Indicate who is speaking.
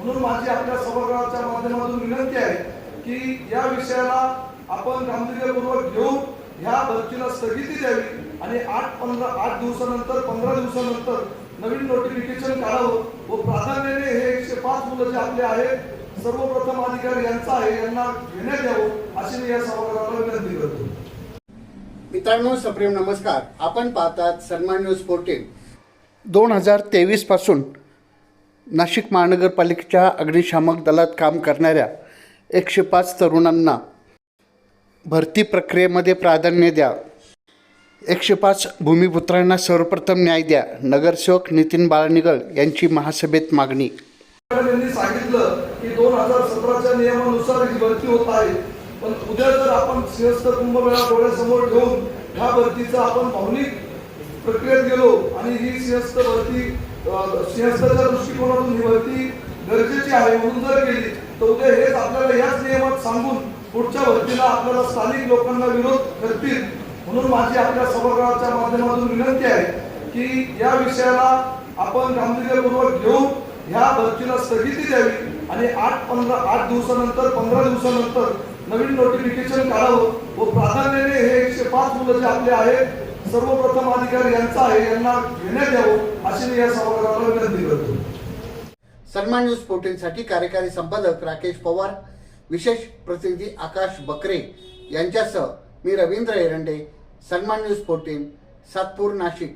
Speaker 1: म्हणून माझी आपल्या सभागृहाच्या माध्यमातून विनंती आहे की या विषयाला आपण गांभीर्यपूर्वक घेऊन ह्या भरतीला स्थगिती द्यावी आणि 8 दिवसानंतर 15 दिवसानंतर नवीन नोटिफिकेशन काढावं व प्राधान्याने हे 105 मुलं जे आपले आहेत सर्वप्रथम अधिकार यांचा आहे, यांना घेण्यात यावं अशी मी या सभागृहाला विनंती करतो.
Speaker 2: मित्रांनो, सप्रेम नमस्कार. आपण पाहतात सन्मान न्यूज 14. 2023 पासून नाशिक महानगरपालिकेच्या अग्निशामक दलात काम करणाऱ्या 105 तरुणांना भरती प्रक्रियेमध्ये प्राधान्य द्या. 105 भूमिपुत्रांना सर्वप्रथम न्याय द्या. नगरसेवक नितीन बाळनिगळ यांची महासभेत मागणी.
Speaker 1: त्यांनी सांगितलं की 2017च्या नियमानुसार ही भरती होत आहे, पण उद्या जर आपण सिंहस्थ कुंभमेळा डोळ्यासमोर ठेवून ह्या भरतीचा आपण भावनिक प्रक्रियेत गेलो आणि ही सिंहस्थ भरती सिंहस्थाच्या दृष्टिकोनातून ही भरती गरजेची आहे म्हणून जर केली तर उद्या हेच आपल्याला याच नियमात सांगून पुढच्या भरतीला आपल्याला स्थानिक लोकांना विरोध करतील. म्हणून माझी आपल्या सभागृहाच्या माध्यमातून विनंती आहे की या विषयाला आपण गांभीर्यपूर्वक घेऊन ह्या भरतीला स्थगिती द्यावी आणि 8 दिवसानंतर 15 दिवसानंतर नवीन नोटिफिकेशन काढावं व प्राधान्याने हे 105 मुलं जे आपले आहेत सर्वप्रथम अधिकार यांचा आहे, यांना घेण्यात यावं अशी मी या सभागृहाला विनंती करतो.
Speaker 2: सन्मान न्यूज 14 साठी कार्यकारी संपादक राकेश पवार, विशेष प्रतिनिधी आकाश बकरे यांच्यासह मी रवींद्र एरंडे. सन्मान न्यूज 14, सातपूर, नाशिक.